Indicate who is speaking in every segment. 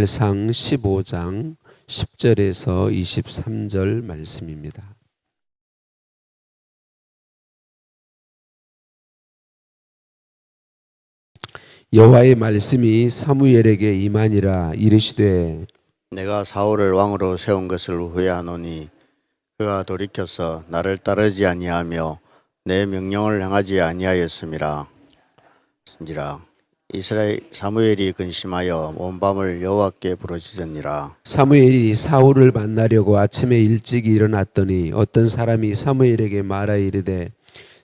Speaker 1: 상 15장 10절에서 23절 말씀입니다. 여호와의 말씀이 사무엘에게 임하니라. 이르시되
Speaker 2: 내가 사울을 왕으로 세운 것을 후회하노니 그가 돌이켜서 나를 따르지 아니하며 내 명령을 행하지 아니하였음이라. 이스라엘 사무엘이 근심하여 온 밤을 여호와께 부르짖으니라.
Speaker 1: 사무엘이 사울을 만나려고 아침에 일찍 일어났더니 어떤 사람이 사무엘에게 말하여 이르되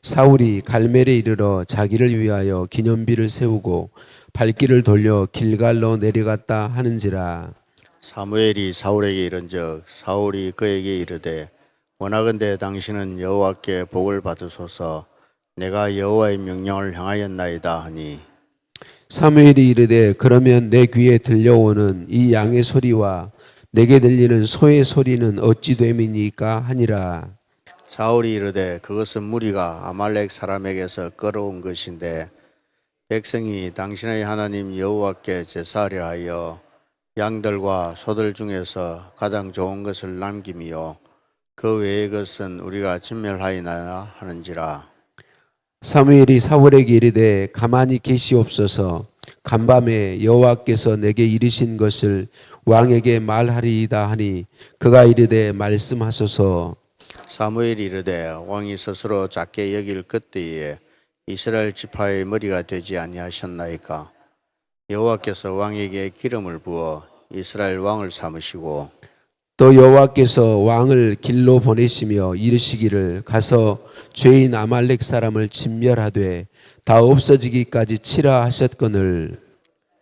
Speaker 1: 사울이 갈멜에 이르러 자기를 위하여 기념비를 세우고 발길을 돌려 길갈로 내려갔다 하는지라.
Speaker 2: 사무엘이 사울에게 이른즉 사울이 그에게 이르되 원하건대 당신은 여호와께 복을 받으소서. 내가 여호와의 명령을 행하였나이다 하니
Speaker 1: 사무엘이 이르되 그러면 내 귀에 들려오는 이 양의 소리와 내게 들리는 소의 소리는 어찌 됨이니까 하니라.
Speaker 2: 사울이 이르되 그것은 무리가 아말렉 사람에게서 끌어온 것인데 백성이 당신의 하나님 여호와께 제사하려 하여 양들과 소들 중에서 가장 좋은 것을 남김이요 그 외의 것은 우리가 진멸하이나 하는지라.
Speaker 1: 사무엘이 사울에게 이르되 가만히 계시옵소서. 간밤에 여호와께서 내게 이르신 것을 왕에게 말하리이다 하니 그가 이르되 말씀하소서.
Speaker 2: 사무엘이 이르되 왕이 스스로 작게 여길 그때에 이스라엘 지파의 머리가 되지 아니하셨나이까. 여호와께서 왕에게 기름을 부어 이스라엘 왕을 삼으시고
Speaker 1: 또 여호와께서 왕을 길로 보내시며 이르시기를 가서 죄인 아말렉 사람을 진멸하되 다 없어지기까지 치라 하셨거늘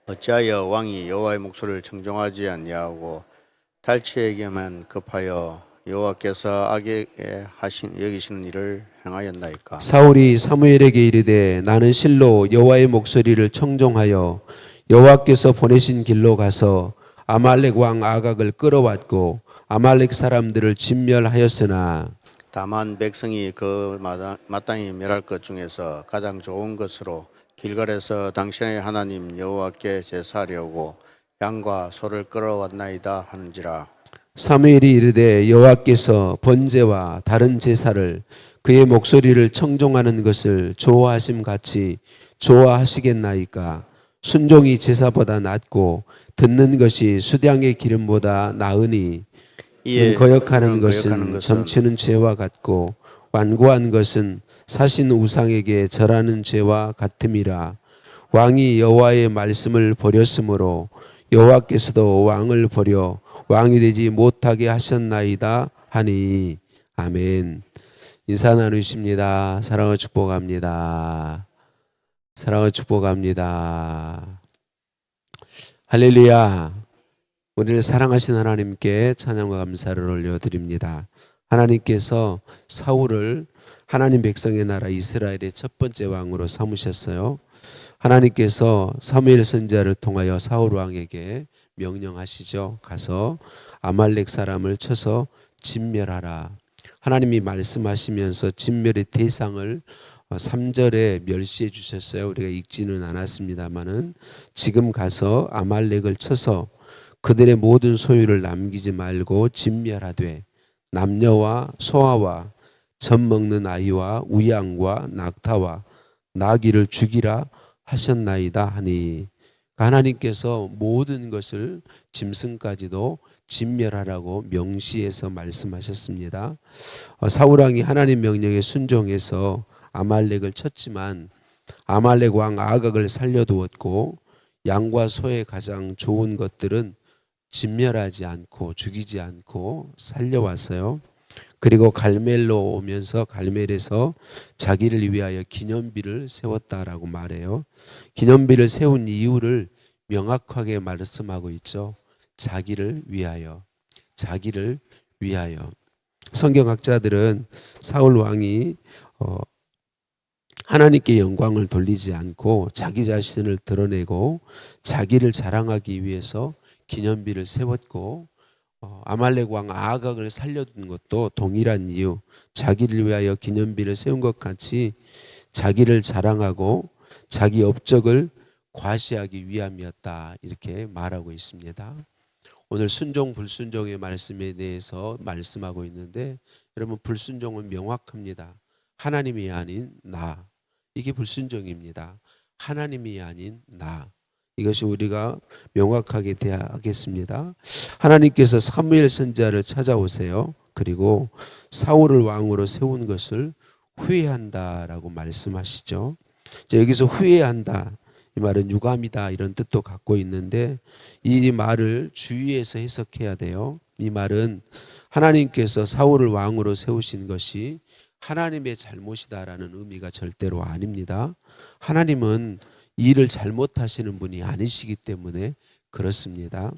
Speaker 2: 어찌하여 왕이 여호와의 목소리를 청종하지 아니하고 탈취에게만 급하여 여호와께서 악에 여기시는 일을 행하였나이까.
Speaker 1: 사울이 사무엘에게 이르되 나는 실로 여호와의 목소리를 청종하여 여호와께서 보내신 길로 가서 아말렉 왕 아각을 끌어왔고 아말렉 사람들을 진멸하였으나
Speaker 2: 다만 백성이 그 마땅히 멸할 것 중에서 가장 좋은 것으로 길갈에서 당신의 하나님 여호와께 제사하려고 양과 소를 끌어왔나이다 하는지라.
Speaker 1: 사무엘이 이르되 여호와께서 번제와 다른 제사를 그의 목소리를 청종하는 것을 좋아하심 같이 좋아하시겠나이까. 순종이 제사보다 낫고 듣는 것이 수량의 기름보다 나으니 거역하는 것은 점치는 죄와 같고 완고한 것은 사신 우상에게 절하는 죄와 같음이라. 왕이 여호와의 말씀을 버렸으므로 여호와께서도 왕을 버려 왕이 되지 못하게 하셨나이다 하니. 아멘. 인사 나누십니다. 사랑을 축복합니다. 사랑을 축복합니다. 할렐루야. 우리를 사랑하신 하나님께 찬양과 감사를 올려드립니다. 하나님께서 사울을 하나님 백성의 나라 이스라엘의 첫 번째 왕으로 삼으셨어요. 하나님께서 사무엘 선지자를 통하여 사울 왕에게 명령하시죠. 가서 아말렉 사람을 쳐서 진멸하라. 하나님이 말씀하시면서 진멸의 대상을 3절에 멸시해 주셨어요. 우리가 읽지는 않았습니다만은 지금 가서 아말렉을 쳐서 그들의 모든 소유를 남기지 말고 진멸하되 남녀와 소아와 젖 먹는 아이와 우양과 낙타와 나귀를 죽이라 하셨나이다 하니. 하나님께서 모든 것을 짐승까지도 진멸하라고 명시해서 말씀하셨습니다. 사울왕이 하나님 명령에 순종해서 아말렉을 쳤지만 아말렉 왕 아각을 살려두었고 양과 소의 가장 좋은 것들은 진멸하지 않고 죽이지 않고 살려왔어요. 그리고 갈멜로 오면서 갈멜에서 자기를 위하여 기념비를 세웠다라고 말해요. 기념비를 세운 이유를 명확하게 말씀하고 있죠. 자기를 위하여, 자기를 위하여. 성경학자들은 사울 왕이 하나님께 영광을 돌리지 않고 자기 자신을 드러내고 자기를 자랑하기 위해서 기념비를 세웠고 아말렉 왕 아각을 살려둔 것도 동일한 이유, 자기를 위하여 기념비를 세운 것 같이 자기를 자랑하고 자기 업적을 과시하기 위함이었다 이렇게 말하고 있습니다. 오늘 순종 불순종의 말씀에 대해서 말씀하고 있는데 여러분 불순종은 명확합니다. 하나님이 아닌 나. 이게 불순종입니다. 하나님이 아닌 나. 이것이 우리가 명확하게 대하겠습니다. 하나님께서 사무엘 선지자를 찾아오세요. 그리고 사울을 왕으로 세운 것을 후회한다라고 말씀하시죠. 여기서 후회한다. 이 말은 유감이다 이런 뜻도 갖고 있는데 이 말을 주의해서 해석해야 돼요. 이 말은 하나님께서 사울을 왕으로 세우신 것이 하나님의 잘못이다라는 의미가 절대로 아닙니다. 하나님은 일을 잘못하시는 분이 아니시기 때문에 그렇습니다.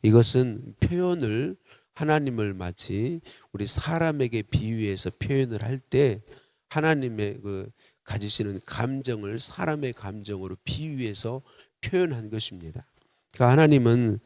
Speaker 1: 이것은 표현을 하나님을 마치 우리 사람에게 비유해서 표현을 할 때 하나님의 그 가지시는 감정을 사람의 감정으로 비유해서 표현한 것입니다. 그러니까 하나님은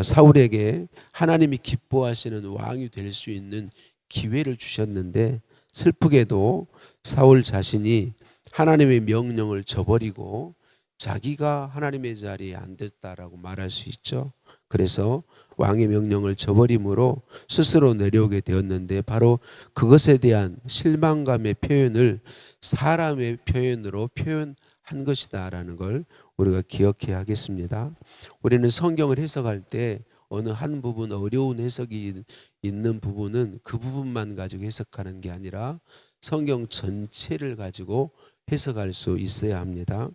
Speaker 1: 사울에게 하나님이 기뻐하시는 왕이 될 수 있는 기회를 주셨는데 슬프게도 사울 자신이 하나님의 명령을 저버리고 자기가 하나님의 자리에 앉았다라고 말할 수 있죠. 그래서 왕의 명령을 저버림으로 스스로 내려오게 되었는데 바로 그것에 대한 실망감의 표현을 사람의 표현으로 표현한 것이다라는 걸 우리가 기억해야 하겠습니다. 우리는 성경을 해석할 때 어느 한 부분 어려운 해석이 있는 부분은 그 부분만 가지고 해석하는 게 아니라 성경 전체를 가지고 해석할 수 있어야 합니다.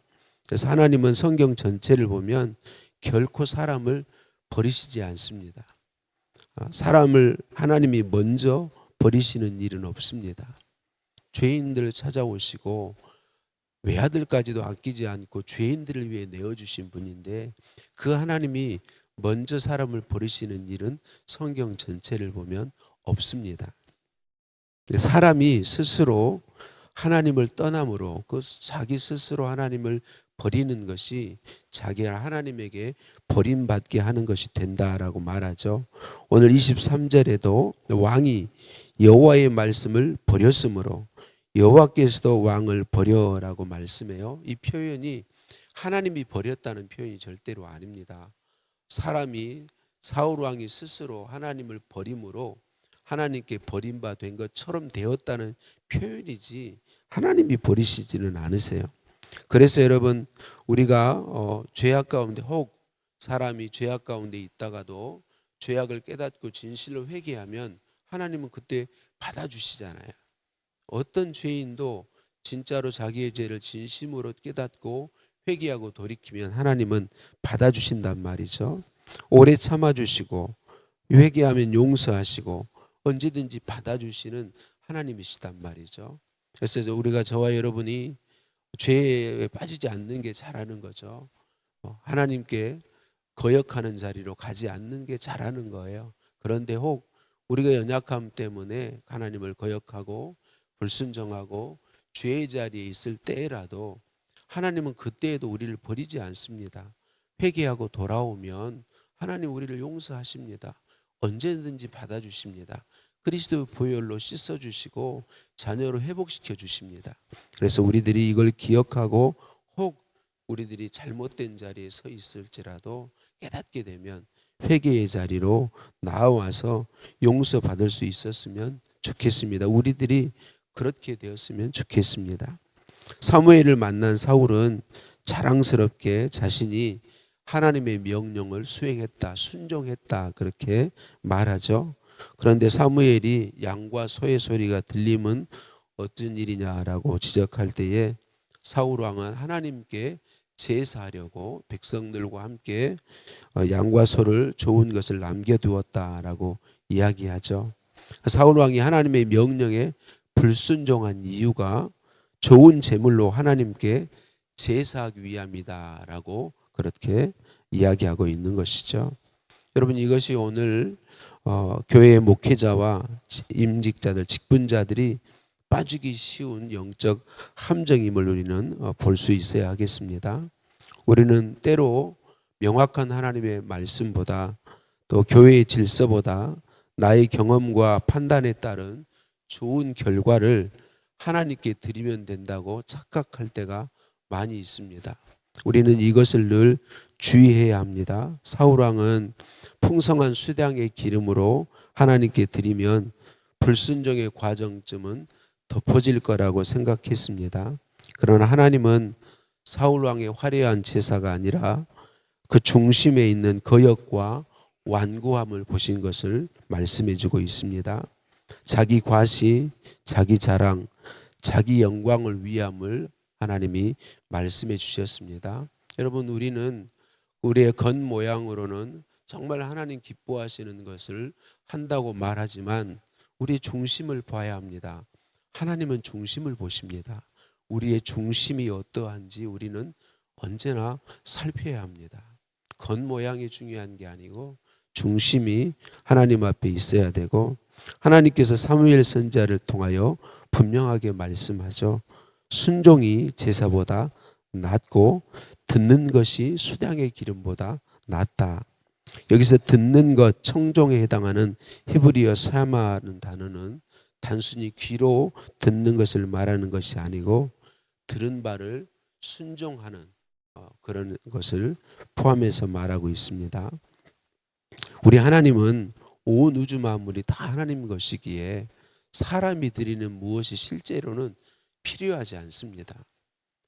Speaker 1: 그래서 하나님은 성경 전체를 보면 결코 사람을 버리시지 않습니다. 사람을 하나님이 먼저 버리시는 일은 없습니다. 죄인들을 찾아오시고 외아들까지도 아끼지 않고 죄인들을 위해 내어주신 분인데 그 하나님이 먼저 사람을 버리시는 일은 성경 전체를 보면 없습니다. 사람이 스스로 하나님을 떠남으로 그 자기 스스로 하나님을 버리는 것이 자기가 하나님에게 버림받게 하는 것이 된다라고 말하죠. 오늘 23절에도 왕이 여호와의 말씀을 버렸으므로 여호와께서도 왕을 버려라고 말씀해요. 이 표현이 하나님이 버렸다는 표현이 절대로 아닙니다. 사람이 사울 왕이 스스로 하나님을 버림으로 하나님께 버림받은 것처럼 되었다는 표현이지 하나님이 버리시지는 않으세요. 그래서 여러분 우리가 죄악 가운데 혹 사람이 죄악 가운데 있다가도 죄악을 깨닫고 진실로 회개하면 하나님은 그때 받아주시잖아요. 어떤 죄인도 진짜로 자기의 죄를 진심으로 깨닫고 회개하고 돌이키면 하나님은 받아주신단 말이죠. 오래 참아주시고 회개하면 용서하시고 언제든지 받아주시는 하나님이시단 말이죠. 그래서 우리가 저와 여러분이 죄에 빠지지 않는 게 잘하는 거죠. 하나님께 거역하는 자리로 가지 않는 게 잘하는 거예요. 그런데 혹 우리가 연약함 때문에 하나님을 거역하고 불순종하고 죄의 자리에 있을 때라도 하나님은 그때에도 우리를 버리지 않습니다. 회개하고 돌아오면 하나님 우리를 용서하십니다. 언제든지 받아주십니다. 그리스도의 보혈로 씻어주시고 자녀로 회복시켜 주십니다. 그래서 우리들이 이걸 기억하고 혹 우리들이 잘못된 자리에 서 있을지라도 깨닫게 되면 회개의 자리로 나와서 용서받을 수 있었으면 좋겠습니다. 우리들이 그렇게 되었으면 좋겠습니다. 사무엘을 만난 사울은 자랑스럽게 자신이 하나님의 명령을 수행했다, 순종했다 그렇게 말하죠. 그런데 사무엘이 양과 소의 소리가 들리면 어떤 일이냐라고 지적할 때에 사울 왕은 하나님께 제사하려고 백성들과 함께 양과 소를 좋은 것을 남겨두었다라고 이야기하죠. 사울 왕이 하나님의 명령에 불순종한 이유가 좋은 제물로 하나님께 제사하기 위함이다라고 그렇게 이야기하고 있는 것이죠. 여러분 이것이 오늘 교회의 목회자와 임직자들, 직분자들이 빠지기 쉬운 영적 함정임을 우리는 볼 수 있어야 하겠습니다. 우리는 때로 명확한 하나님의 말씀보다 또 교회의 질서보다 나의 경험과 판단에 따른 좋은 결과를 하나님께 드리면 된다고 착각할 때가 많이 있습니다. 우리는 이것을 늘 주의해야 합니다. 사울왕은 풍성한 수량의 기름으로 하나님께 드리면 불순종의 과정쯤은 덮어질 거라고 생각했습니다. 그러나 하나님은 사울왕의 화려한 제사가 아니라 그 중심에 있는 거역과 완고함을 보신 것을 말씀해 주고 있습니다. 자기 과시, 자기 자랑, 자기 영광을 위함을 하나님이 말씀해 주셨습니다. 여러분, 우리는 우리의 겉모양으로는 정말 하나님 기뻐하시는 것을 한다고 말하지만 우리의 중심을 봐야 합니다. 하나님은 중심을 보십니다. 우리의 중심이 어떠한지 우리는 언제나 살펴야 합니다. 겉모양이 중요한 게 아니고 중심이 하나님 앞에 있어야 되고, 하나님께서 사무엘 선지자를 통하여 분명하게 말씀하죠. 순종이 제사보다 낫고 듣는 것이 수량의 기름보다 낫다. 여기서 듣는 것, 청종에 해당하는 히브리어 사마라는 단어는 단순히 귀로 듣는 것을 말하는 것이 아니고 들은 바를 순종하는 그런 것을 포함해서 말하고 있습니다. 우리 하나님은 온 우주 만물이 다 하나님 것이기에 사람이 드리는 무엇이 실제로는 필요하지 않습니다.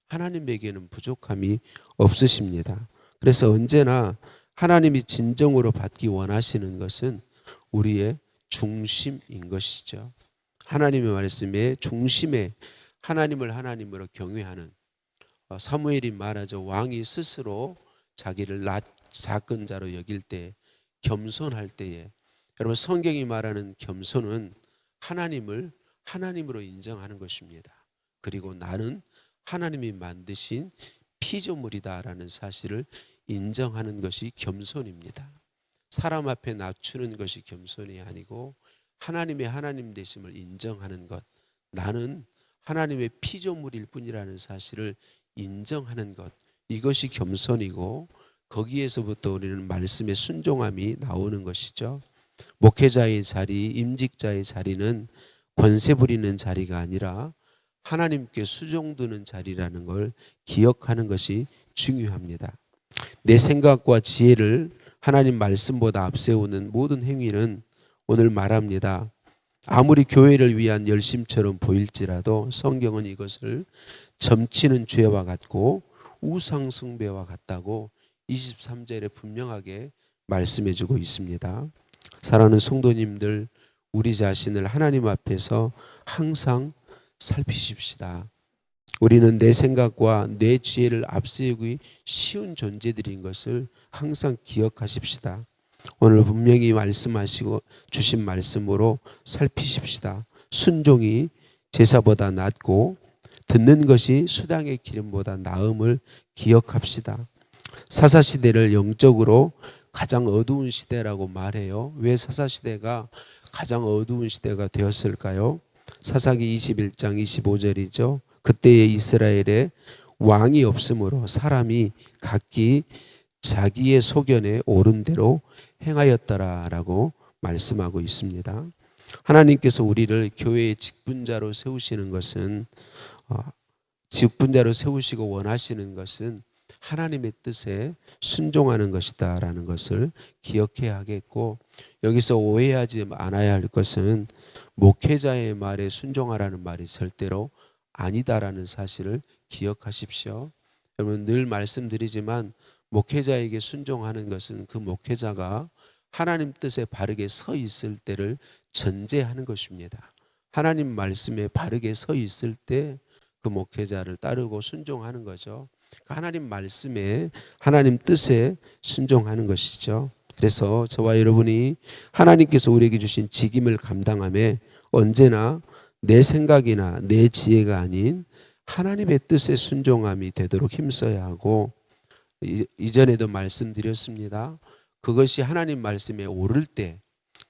Speaker 1: 하나님에게는 부족함이 없으십니다. 그래서 언제나 하나님이 진정으로 받기 원하시는 것은 우리의 중심인 것이죠. 하나님의 말씀의 중심에 하나님을 하나님으로 경외하는, 사무엘이 말하죠. 왕이 스스로 자기를 작은 자로 여길 때, 겸손할 때에, 여러분 성경이 말하는 겸손은 하나님을 하나님으로 인정하는 것입니다. 그리고 나는 하나님이 만드신 피조물이다라는 사실을 인정하는 것이 겸손입니다. 사람 앞에 낮추는 것이 겸손이 아니고 하나님의 하나님 되심을 인정하는 것, 나는 하나님의 피조물일 뿐이라는 사실을 인정하는 것, 이것이 겸손이고 거기에서부터 우리는 말씀의 순종함이 나오는 것이죠. 목회자의 자리, 임직자의 자리는 권세 부리는 자리가 아니라 하나님께 수종드는 자리라는 걸 기억하는 것이 중요합니다. 내 생각과 지혜를 하나님 말씀보다 앞세우는 모든 행위는 오늘 말합니다. 아무리 교회를 위한 열심처럼 보일지라도 성경은 이것을 점치는 죄와 같고 우상 숭배와 같다고 23절에 분명하게 말씀해 주고 있습니다. 사랑하는 성도님들, 우리 자신을 하나님 앞에서 항상 살피십시다. 우리는 내 생각과 내 지혜를 앞세우기 쉬운 존재들인 것을 항상 기억하십시다. 오늘 분명히 말씀하시고 주신 말씀으로 살피십시다. 순종이 제사보다 낫고 듣는 것이 수당의 기름보다 나음을 기억합시다. 사사시대를 영적으로 가장 어두운 시대라고 말해요. 왜 사사시대가 가장 어두운 시대가 되었을까요? 사사기 21장 25절이죠. 그때의 이스라엘에 왕이 없으므로 사람이 각기 자기의 소견에 옳은 대로 행하였더라라고 말씀하고 있습니다. 하나님께서 우리를 교회의 직분자로 세우시는 것은, 직분자로 세우시고 원하시는 것은 하나님의 뜻에 순종하는 것이다라는 것을 기억해야 하겠고, 여기서 오해하지 않아야 할 것은 목회자의 말에 순종하라는 말이 절대로 아니다라는 사실을 기억하십시오. 여러분, 늘 말씀드리지만 목회자에게 순종하는 것은 그 목회자가 하나님 뜻에 바르게 서 있을 때를 전제하는 것입니다. 하나님 말씀에 바르게 서 있을 때 그 목회자를 따르고 순종하는 거죠. 하나님 말씀에, 하나님 뜻에 순종하는 것이죠. 그래서 저와 여러분이 하나님께서 우리에게 주신 직임을 감당함에 언제나 내 생각이나 내 지혜가 아닌 하나님의 뜻에 순종함이 되도록 힘써야 하고, 이전에도 말씀드렸습니다. 그것이 하나님 말씀에 오를 때,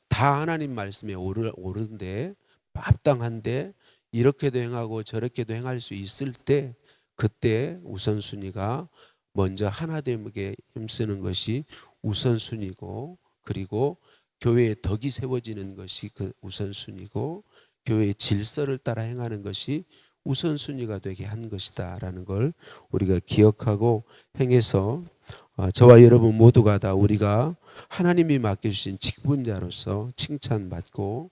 Speaker 1: 다 하나님 말씀에 오른데 합당한데 이렇게도 행하고 저렇게도 행할 수 있을 때, 그때 우선순위가 먼저 하나됨에게 힘쓰는 것이 우선순위고, 그리고 교회의 덕이 세워지는 것이 그 우선순위고, 교회의 질서를 따라 행하는 것이 우선순위가 되게 한 것이다라는 걸 우리가 기억하고 행해서 저와 여러분 모두가 다 우리가 하나님이 맡겨주신 직분자로서 칭찬받고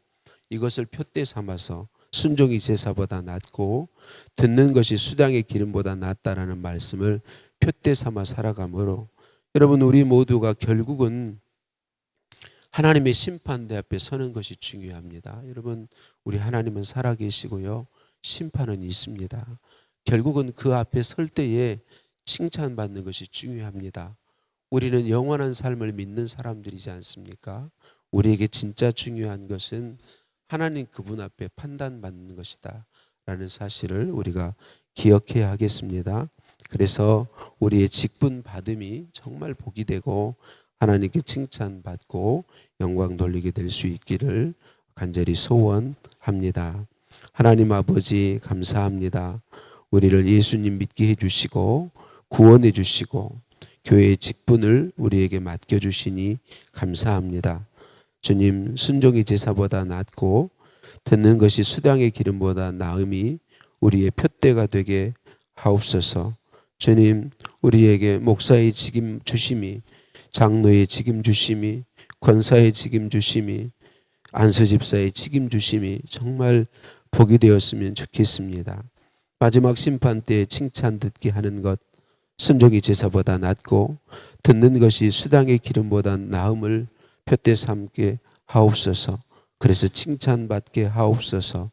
Speaker 1: 이것을 표대 삼아서 순종이 제사보다 낫고 듣는 것이 수당의 기름보다 낫다라는 말씀을 표대 삼아 살아가므로 여러분 우리 모두가 결국은 하나님의 심판대 앞에 서는 것이 중요합니다. 여러분 우리 하나님은 살아계시고요. 심판은 있습니다. 결국은 그 앞에 설 때에 칭찬받는 것이 중요합니다. 우리는 영원한 삶을 믿는 사람들이지 않습니까? 우리에게 진짜 중요한 것은 하나님 그분 앞에 판단받는 것이다 라는 사실을 우리가 기억해야 하겠습니다. 그래서 우리의 직분 받음이 정말 복이 되고 하나님께 칭찬받고 영광 돌리게 될 수 있기를 간절히 소원합니다. 하나님 아버지 감사합니다. 우리를 예수님 믿게 해주시고 구원해 주시고 교회의 직분을 우리에게 맡겨주시니 감사합니다. 주님 순종이 제사보다 낫고 듣는 것이 수당의 기름보다 나음이 우리의 표대가 되게 하옵소서. 주님 우리에게 목사의 직임 주심이 장로의 직임 주심이 권사의 직임 주심이 안수집사의 직임 주심이 정말 복이 되었으면 좋겠습니다. 마지막 심판 때에 칭찬 듣게 하는 것 순종이 제사보다 낫고 듣는 것이 수당의 기름보다 나음을 표대 삼게 하옵소서. 그래서 칭찬받게 하옵소서.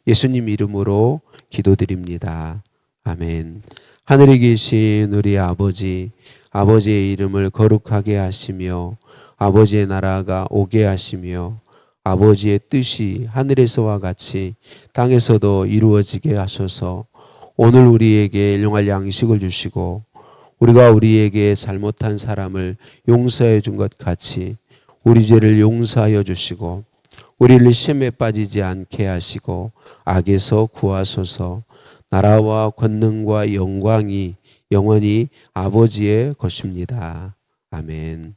Speaker 1: 예수님 이름으로 기도드립니다. 아멘. 하늘에 계신 우리 아버지, 아버지의 이름을 거룩하게 하시며 아버지의 나라가 오게 하시며 아버지의 뜻이 하늘에서와 같이 땅에서도 이루어지게 하소서. 오늘 우리에게 일용할 양식을 주시고 우리가 우리에게 잘못한 사람을 용서해 준 것 같이 우리 죄를 용서하여 주시고 우리를 시험에 빠지지 않게 하시고 악에서 구하소서. 나라와 권능과 영광이 영원히 아버지의 것입니다. 아멘.